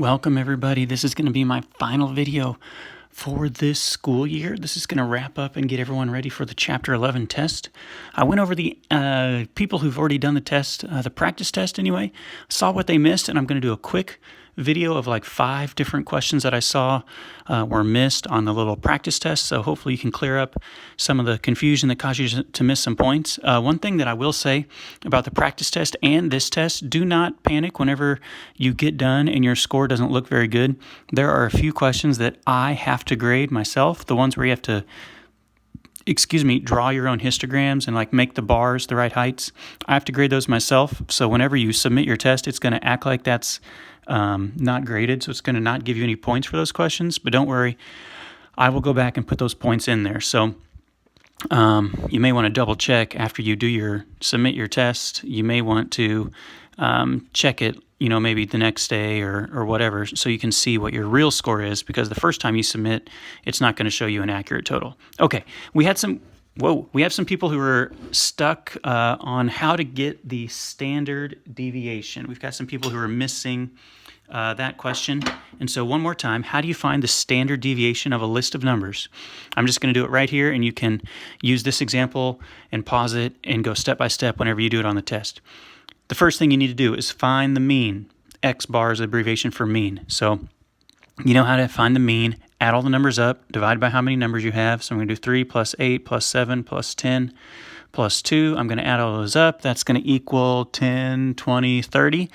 Welcome everybody. This is going to be my final video for this school year. This is going to wrap up and get everyone ready for the Chapter 11 test. I went over the people who've already done the test, the practice test anyway, saw what they missed, and I'm going to do a quick video of like 5 different questions that I saw were missed on the little practice test. So hopefully you can clear up some of the confusion that caused you to miss some points. One thing that I will say about the practice test and this test, do not panic whenever you get done and your score doesn't look very good. There are a few questions that I have to grade myself, the ones where you have to draw your own histograms and like make the bars the right heights. I have to grade those myself. So whenever you submit your test, it's going to act like that's not graded. So it's going to not give you any points for those questions. But don't worry, I will go back and put those points in there. So you may want to double check after you submit your test. You may want to check it, maybe the next day or whatever, so you can see what your real score is, because the first time you submit, it's not going to show you an accurate total. Okay, we have some people who are stuck on how to get the standard deviation. We've got some people who are missing that question. And so one more time, how do you find the standard deviation of a list of numbers? I'm just going to do it right here, and you can use this example and pause it and go step by step whenever you do it on the test. The first thing you need to do is find the mean. X bar is the abbreviation for mean. So you know how to find the mean, add all the numbers up, divide by how many numbers you have. So I'm going to do 3 plus 8 plus 7 plus 10 plus 2. I'm going to add all those up. That's going to equal 10, 20, 30.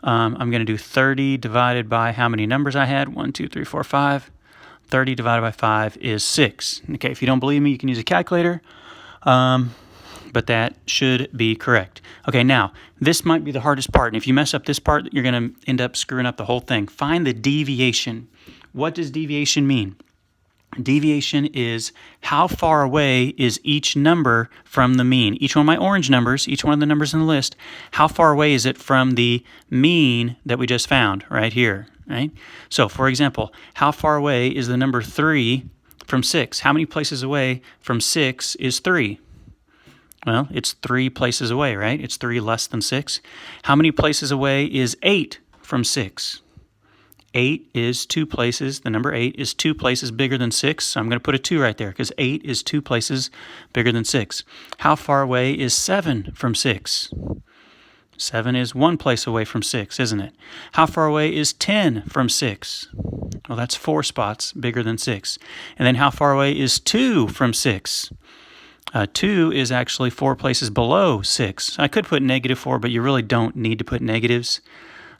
I'm going to do 30 divided by how many numbers I had. 1, 2, 3, 4, 5. 30 divided by 5 is 6. Okay, if you don't believe me, you can use a calculator. But that should be correct. Okay, now, this might be the hardest part. And if you mess up this part, you're going to end up screwing up the whole thing. Find the deviation. What does deviation mean? Deviation is how far away is each number from the mean. Each one of my orange numbers, each one of the numbers in the list, how far away is it from the mean that we just found right here, right? So, for example, how far away is the number 3 from 6? How many places away from 6 is 3? Well, it's 3 places away, right? It's 3 less than 6. How many places away is 8 from 6? 8 is 2 places. The number 8 is 2 places bigger than 6. So I'm going to put a 2 right there because 8 is 2 places bigger than 6. How far away is 7 from 6? 7 is 1 place away from 6, isn't it? How far away is 10 from 6? Well, that's 4 spots bigger than 6. And then how far away is 2 from 6? 2 is actually 4 places below 6. I could put -4, but you really don't need to put negatives.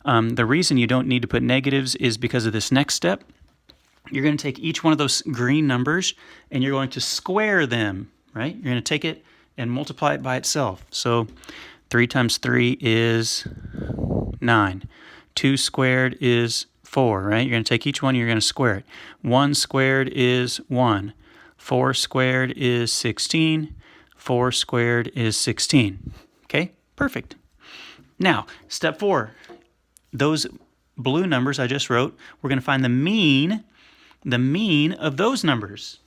The reason you don't need to put negatives is because of this next step. You're going to take each one of those green numbers and you're going to square them, right? You're going to take it and multiply it by itself. So 3 times 3 is 9. 2 squared is 4, right? You're going to take each one, you're going to square it. 1 squared is 1. 4 squared is 16. 4 squared is 16. Okay, perfect. Now, step 4. Those blue numbers I just wrote, we're going to find the mean of those numbers.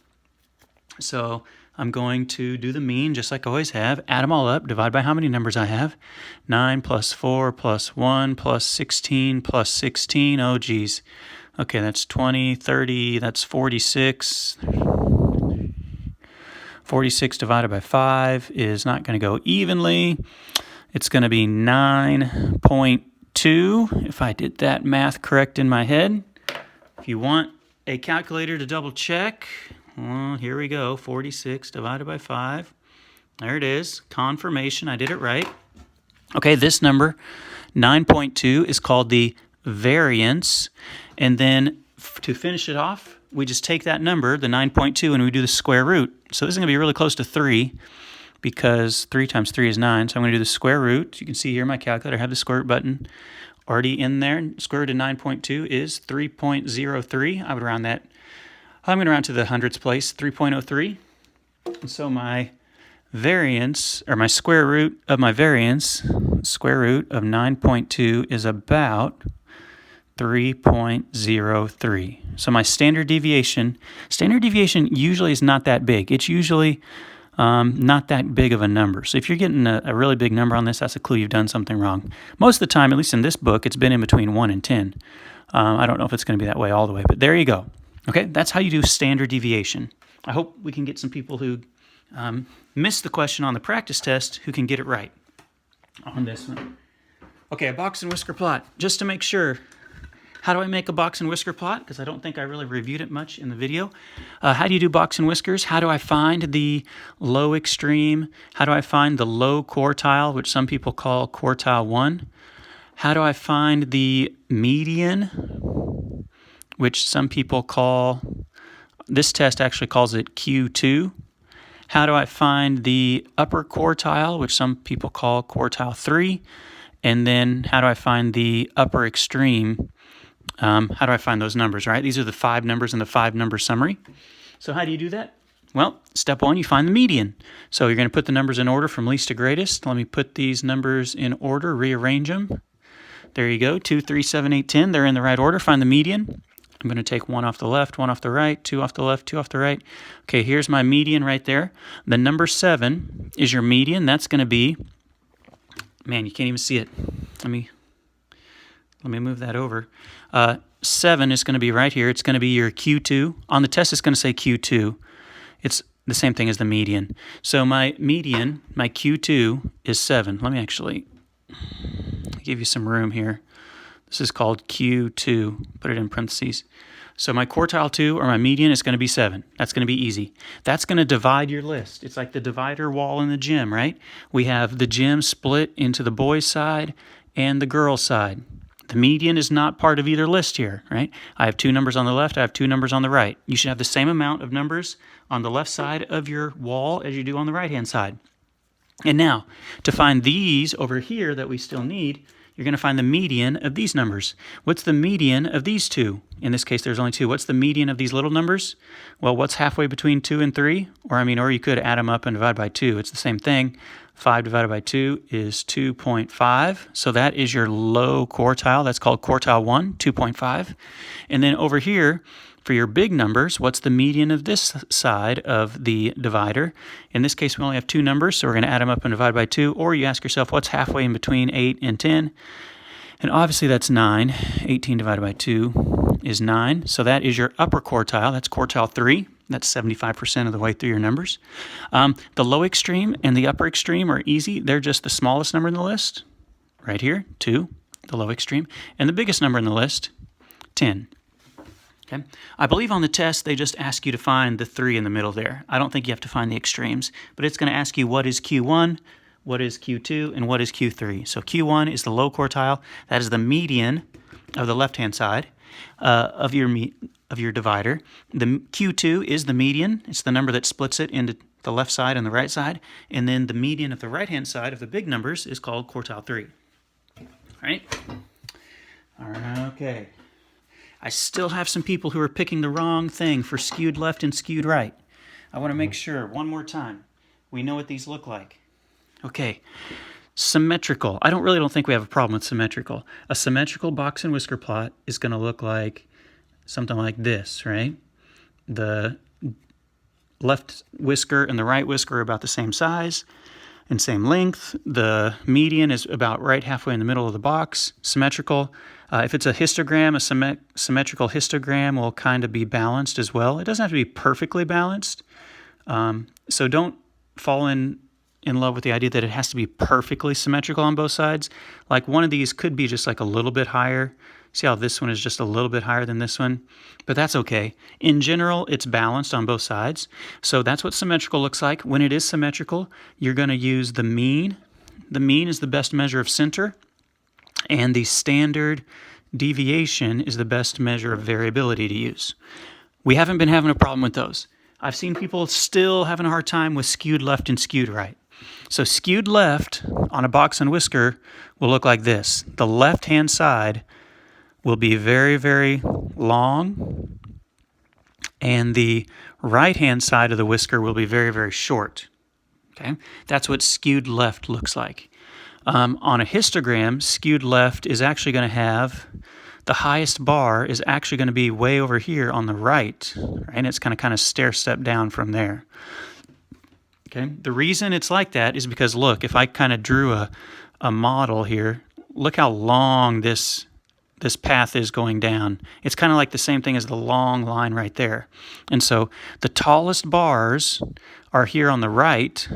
So I'm going to do the mean just like I always have. Add them all up, divide by how many numbers I have. 9 plus 4 plus 1 plus 16 plus 16. Oh, geez. Okay, that's 20, 30, that's 46. 46 divided by 5 is not going to go evenly. It's going to be 9.2, if I did that math correct in my head. If you want a calculator to double check, well, here we go. 46 divided by 5. There it is. Confirmation, I did it right. Okay, this number, 9.2, is called the variance. And then to finish it off, we just take that number, the 9.2, and we do the square root. So this is going to be really close to 3 because 3 times 3 is 9. So I'm going to do the square root. You can see here my calculator, I have the square root button already in there. Square root of 9.2 is 3.03. I would round that. I'm going to round to the hundredths place, 3.03. And so my variance, or my square root of my variance, square root of 9.2 is about 3.03. So my standard deviation usually is not that big. It's usually not that big of a number. So if you're getting a really big number on this, that's a clue you've done something wrong. Most of the time, at least in this book, it's been in between 1 and 10. I don't know if it's going to be that way all the way, but there you go. Okay, that's how you do standard deviation. I hope we can get some people who missed the question on the practice test who can get it right on this one. Okay, a box and whisker plot. Just to make sure, how do I make a box and whisker plot? Because I don't think I really reviewed it much in the video. How do you do box and whiskers? How do I find the low extreme? How do I find the low quartile, which some people call quartile 1? How do I find the median, which some people call, this test actually calls it Q2. How do I find the upper quartile, which some people call quartile 3? And then how do I find the upper extreme? How do I find those numbers, right? These are the 5 numbers in the 5-number summary. So how do you do that? Well, step 1, you find the median. So you're going to put the numbers in order from least to greatest. Let me put these numbers in order, rearrange them. There you go, 2, 3, 7, 8, 10. They're in the right order. Find the median. I'm going to take 1 off the left, 1 off the right, 2 off the left, 2 off the right. Okay, here's my median right there. The number 7 is your median. That's going to be, man, you can't even see it. Let me move that over. 7 is going to be right here. It's going to be your Q2. On the test, it's going to say Q2. It's the same thing as the median. So my median, my Q2 is 7. Let me actually give you some room here. This is called Q2. Put it in parentheses. So my quartile 2, or my median, is going to be 7. That's going to be easy. That's going to divide your list. It's like the divider wall in the gym, right? We have the gym split into the boys' side and the girls' side. The median is not part of either list here, right? I have 2 numbers on the left. I have 2 numbers on the right. You should have the same amount of numbers on the left side of your wall as you do on the right-hand side. And now, to find these over here that we still need, you're going to find the median of these numbers. What's the median of these 2? In this case, there's only 2. What's the median of these little numbers? Well, what's halfway between 2 and 3? Or you could add them up and divide by 2. It's the same thing. 5 divided by 2 is 2.5. So that is your low quartile. That's called quartile 1, 2.5. And then over here, for your big numbers, what's the median of this side of the divider? In this case, we only have 2 numbers, so we're going to add them up and divide by 2. Or you ask yourself, what's halfway in between 8 and 10? And obviously that's 9. 18 divided by 2 is 9. So that is your upper quartile. That's quartile 3. That's 75% of the way through your numbers. The low extreme and the upper extreme are easy. They're just the smallest number in the list. Right here, 2, the low extreme. And the biggest number in the list, 10. Okay. I believe on the test they just ask you to find the 3 in the middle there. I don't think you have to find the extremes, but it's going to ask you what is Q1, what is Q2, and what is Q3. So Q1 is the low quartile. That is the median of the left-hand side of your divider. The Q2 is the median. It's the number that splits it into the left side and the right side. And then the median of the right-hand side of the big numbers is called quartile 3. All right? Okay. I still have some people who are picking the wrong thing for skewed left and skewed right. I want to make sure, one more time, we know what these look like. Okay, symmetrical. I really don't think we have a problem with symmetrical. A symmetrical box and whisker plot is going to look like something like this, right? The left whisker and the right whisker are about the same size and same length. The median is about right halfway in the middle of the box. Symmetrical. If it's a histogram, a symmetrical histogram will kind of be balanced as well. It doesn't have to be perfectly balanced. So don't fall in love with the idea that it has to be perfectly symmetrical on both sides. Like one of these could be just like a little bit higher. See how this one is just a little bit higher than this one? But that's okay. In general, it's balanced on both sides. So that's what symmetrical looks like. When it is symmetrical, you're going to use the mean. The mean is the best measure of center. And the standard deviation is the best measure of variability to use. We haven't been having a problem with those. I've seen people still having a hard time with skewed left and skewed right. So skewed left on a box and whisker will look like this. The left-hand side will be very, very long, and the right-hand side of the whisker will be very, very short. Okay, that's what skewed left looks like. On a histogram, skewed left is actually going to have the highest bar is actually going to be way over here on the right, and it's going to kind of stair-step down from there. Okay, the reason it's like that is because, look, if I kind of drew a model here, look how long this this path is going down. It's kind of like the same thing as the long line right there. And so the tallest bars are here on the right,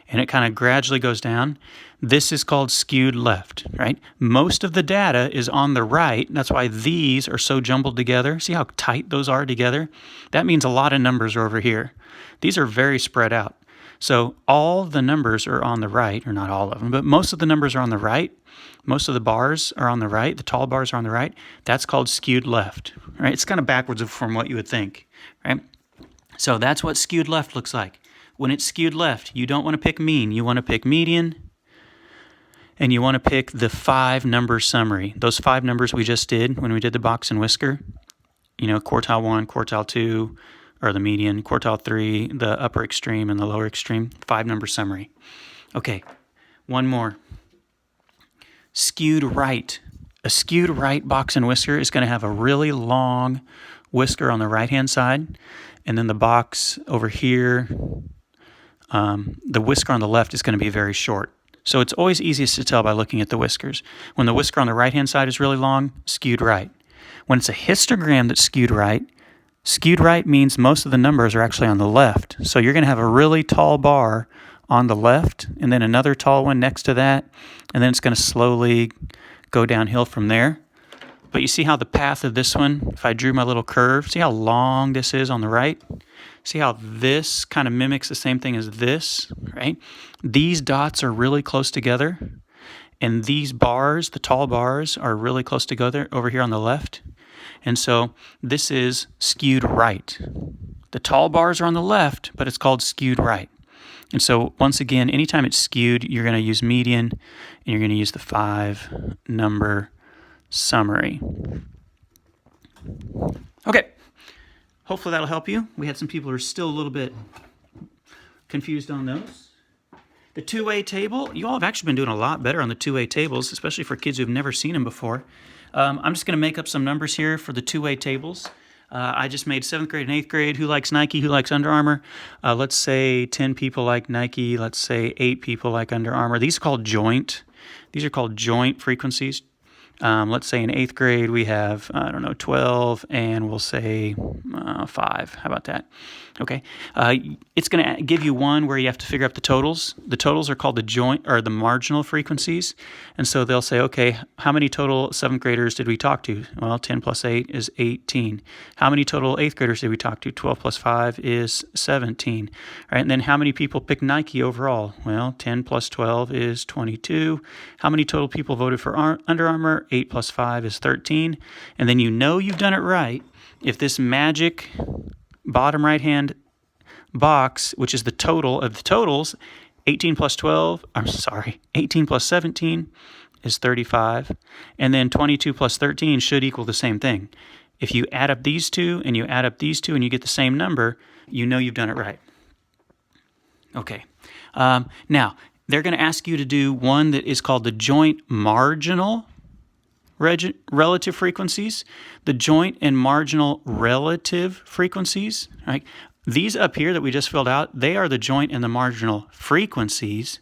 and it kind of gradually goes down. This is called skewed left, right? Most of the data is on the right. That's why these are so jumbled together. See how tight those are together? That means a lot of numbers are over here. These are very spread out. So all the numbers are on the right, or not all of them, but most of the numbers are on the right. Most of the bars are on the right. The tall bars are on the right. That's called skewed left, right? It's kind of backwards from what you would think, right? So that's what skewed left looks like. When it's skewed left, you don't want to pick mean. You want to pick median, and you want to pick the 5-number summary. Those 5 numbers we just did when we did the box and whisker, you know, quartile 1, quartile 2, or the median, quartile 3, the upper extreme and the lower extreme, 5-number summary. Okay, one more. Skewed right. A skewed right box and whisker is going to have a really long whisker on the right-hand side, and then the box over here, the whisker on the left is going to be very short. So it's always easiest to tell by looking at the whiskers. When the whisker on the right-hand side is really long, skewed right. When it's a histogram that's skewed right means most of the numbers are actually on the left. So you're going to have a really tall bar on the left, and then another tall one next to that, and then it's going to slowly go downhill from there. But you see how the path of this one, if I drew my little curve, see how long this is on the right? See how this kind of mimics the same thing as this, right? These dots are really close together, and these bars, the tall bars, are really close together over here on the left. And so this is skewed right. The tall bars are on the left, but it's called skewed right. And so once again, anytime it's skewed, you're going to use median, and you're going to use the 5-number summary. Okay, hopefully that'll help you. We had some people who are still a little bit confused on those. The two-way table, you all have actually been doing a lot better on the two-way tables, especially for kids who've never seen them before. I'm just going to make up some numbers here for the two-way tables. I just made 7th grade and 8th grade. Who likes Nike? Who likes Under Armour? Let's say 10 people like Nike. Let's say 8 people like Under Armour. These are called joint. These are called joint frequencies. Let's say in 8th grade we have, 12, and we'll say 5. How about that? Okay. It's going to give you one where you have to figure out the totals. The totals are called the joint or the marginal frequencies. And so they'll say, okay, how many total 7th graders did we talk to? Well, 10 plus 8 is 18. How many total 8th graders did we talk to? 12 plus 5 is 17. All right. And then how many people picked Nike overall? Well, 10 plus 12 is 22. How many total people voted for Under Armour? 8 plus 5 is 13. And then you know you've done it right if this magic bottom right-hand box, which is the total of the totals, 18 plus 17 is 35, and then 22 plus 13 should equal the same thing. If you add up these two and you add up these two and you get the same number, you know you've done it right. Okay. Now, they're going to ask you to do one that is called the joint marginal relative frequencies, the joint and marginal relative frequencies. Right? These up here that we just filled out, they are the joint and the marginal frequencies,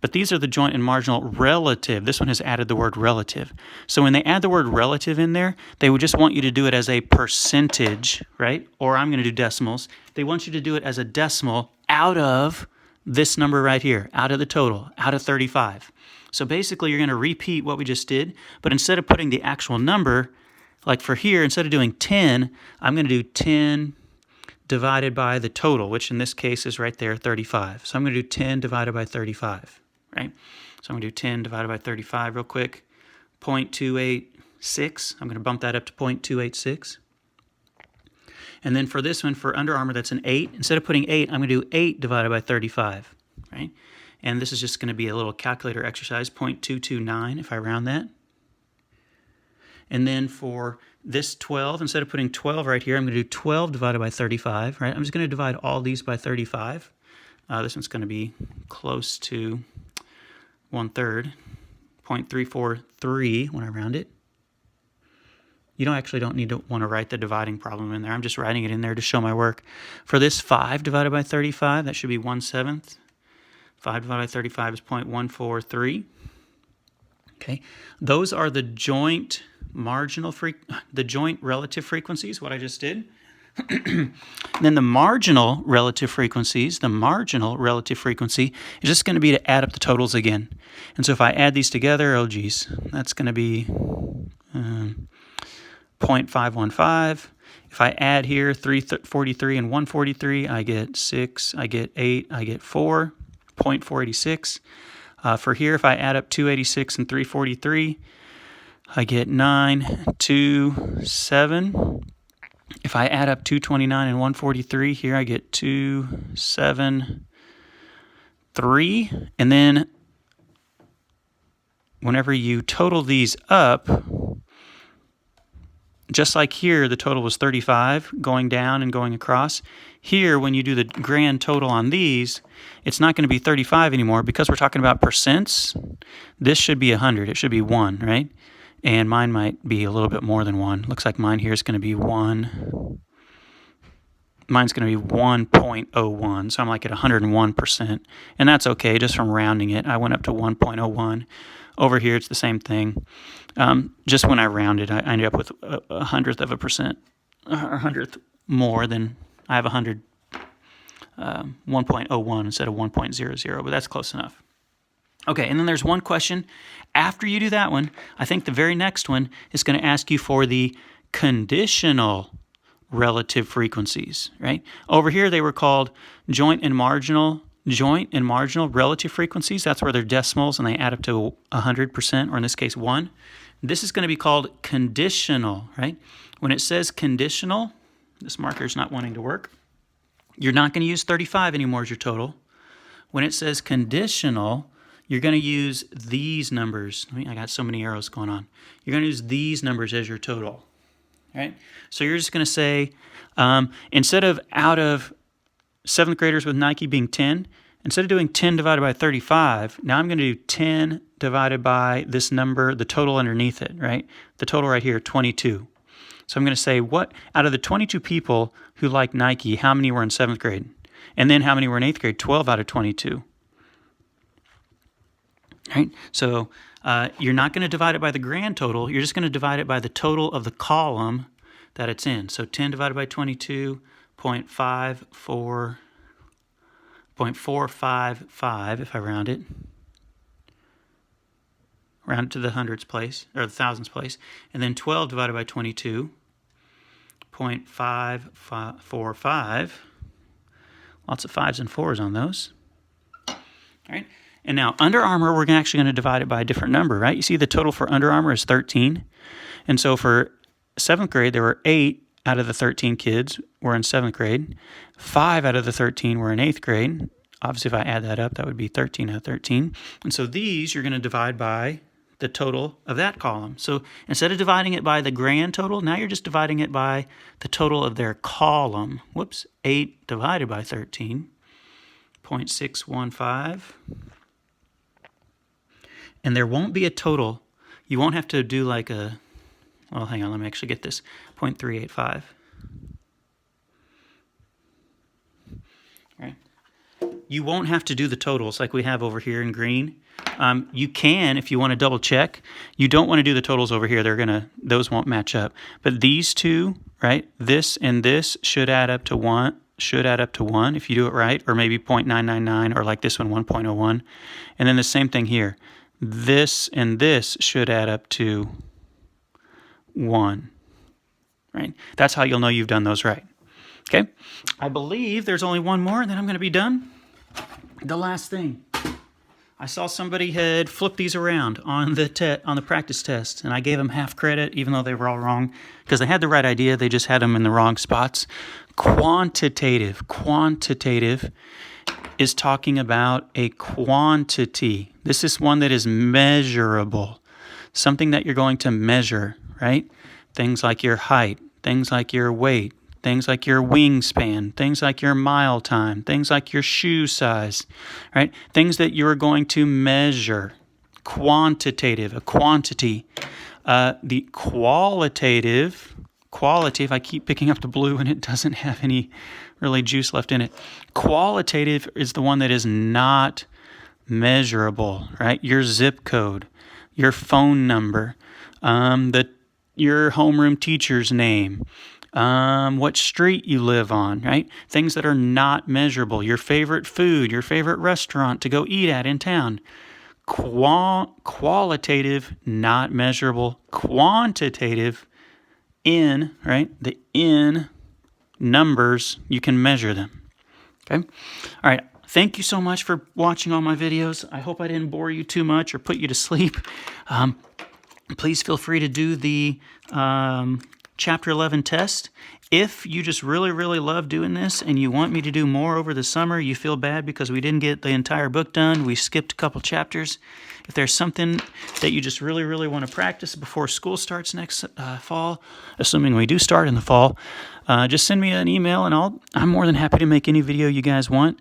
but these are the joint and marginal relative. This one has added the word relative. So when they add the word relative in there, they would just want you to do it as a percentage, right? Or I'm going to do decimals. They want you to do it as a decimal out of this number right here, out of the total, out of 35. So basically, you're going to repeat what we just did, but instead of putting the actual number, like for here, instead of doing 10, I'm going to do 10 divided by the total, which in this case is right there, 35. So I'm going to do 10 divided by 35, right? So I'm going to do 10 divided by 35 real quick, 0.286. I'm going to bump that up to 0.286. And then for this one, for Under Armour, that's an 8. Instead of putting 8, I'm going to do 8 divided by 35, right? And this is just going to be a little calculator exercise, 0.229 if I round that. And then for this 12, instead of putting 12 right here, I'm going to do 12 divided by 35, right? I'm just going to divide all these by 35. This one's going to be close to 1/3, 0.343 when I round it. You don't need to want to write the dividing problem in there. I'm just writing it in there to show my work. For this 5 divided by 35, that should be 1/7. 5 divided by 35 is 0.143. Okay, those are the joint relative frequencies, what I just did. Then the marginal relative frequencies, the marginal relative frequency is just going to be to add up the totals again. And so if I add these together, oh geez, that's going to be 0.515. If I add here 343 and 143, I get 6, I get 8, I get 4, 0.486. For here, if I add up 286 and 343, I get 9, 2, 7. If I add up 229 and 143, here I get 2, 7, 3. And then whenever you total these up, just like here, the total was 35 going down and going across. Here, when you do the grand total on these, it's not going to be 35 anymore because we're talking about percents. This should be 100. It should be 1, right? And mine might be a little bit more than 1. Looks like mine here is going to be 1. Mine's going to be 1.01, so I'm like at 101%. And that's okay, just from rounding it. I went up to 1.01. Over here, it's the same thing. Just when I rounded, I ended up with a hundredth of a percent, or a hundredth more than I have 1.01 instead of 1.00, but that's close enough. Okay, and then there's one question. After you do that one, I think the very next one is going to ask you for the conditional relative frequencies, right? Over here, they were called joint and marginal relative frequencies. That's where they're decimals and they add up to 100%, or in this case, 1. This is going to be called conditional, right? When it says conditional, this marker's not wanting to work. You're not going to use 35 anymore as your total. When it says conditional, you're going to use these numbers. I got so many arrows going on. You're going to use these numbers as your total, right? So you're just going to say, instead of out of 7th graders with Nike being 10, instead of doing 10 divided by 35, now I'm going to do 10 divided by this number, the total underneath it, right? The total right here, 22. So I'm going to say, what out of the 22 people who like Nike, how many were in 7th grade? And then how many were in 8th grade? 12 out of 22. Right? So you're not going to divide it by the grand total. You're just going to divide it by the total of the column that it's in. So 10 divided by 22, 0.455 if I round it to the hundreds place, or the thousands place. And then 12 divided by 22, 0.545. Lots of 5s and 4s on those. All right. And now Under Armour, we're actually going to divide it by a different number, right? You see the total for Under Armour is 13. And so for 7th grade, there were 8 out of the 13 kids were in 7th grade. 5 out of the 13 were in 8th grade. Obviously, if I add that up, that would be 13 out of 13. And so these you're going to divide by the total of that column. So instead of dividing it by the grand total, now you're just dividing it by the total of their column. Whoops, 8 divided by 13, 0.615. And there won't be a total. You won't have to do like a, well, hang on, let me actually get this, 0.385. Right. You won't have to do the totals like we have over here in green. You can if you want to double check. You don't want to do the totals over here. Those won't match up. But these two, right, this and this should add up to 1. Should add up to 1 if you do it right, or maybe 0.999, or like this one, 1.01. And then the same thing here. This and this should add up to 1, right? That's how you'll know you've done those right. Okay, I believe there's only one more, and then I'm going to be done. The last thing. I saw somebody had flipped these around on the practice test, and I gave them half credit, even though they were all wrong, because they had the right idea. They just had them in the wrong spots. Quantitative is talking about a quantity. This is one that is measurable, something that you're going to measure, right? Things like your height, things like your weight, things like your wingspan, things like your mile time, things like your shoe size, right? Things that you're going to measure. Quantitative, a quantity. The qualitative, I keep picking up the blue and it doesn't have any really juice left in it. Qualitative is the one that is not measurable, right? Your zip code, your phone number, your homeroom teacher's name, what street you live on, right? Things that are not measurable. Your favorite food, your favorite restaurant to go eat at in town. Qualitative, not measurable. Quantitative, right? The in numbers, you can measure them. Okay? All right. Thank you so much for watching all my videos. I hope I didn't bore you too much or put you to sleep. Please feel free to do the Chapter 11 test. If you just really, really love doing this and you want me to do more over the summer, you feel bad because we didn't get the entire book done, we skipped a couple chapters. If there's something that you just really, really want to practice before school starts next fall, assuming we do start in the fall, just send me an email and I'm more than happy to make any video you guys want.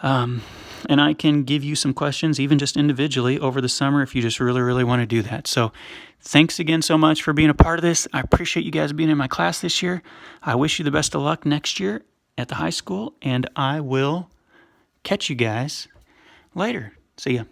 And I can give you some questions, even just individually, over the summer if you just really, really want to do that. So thanks again so much for being a part of this. I appreciate you guys being in my class this year. I wish you the best of luck next year at the high school, and I will catch you guys later. See ya.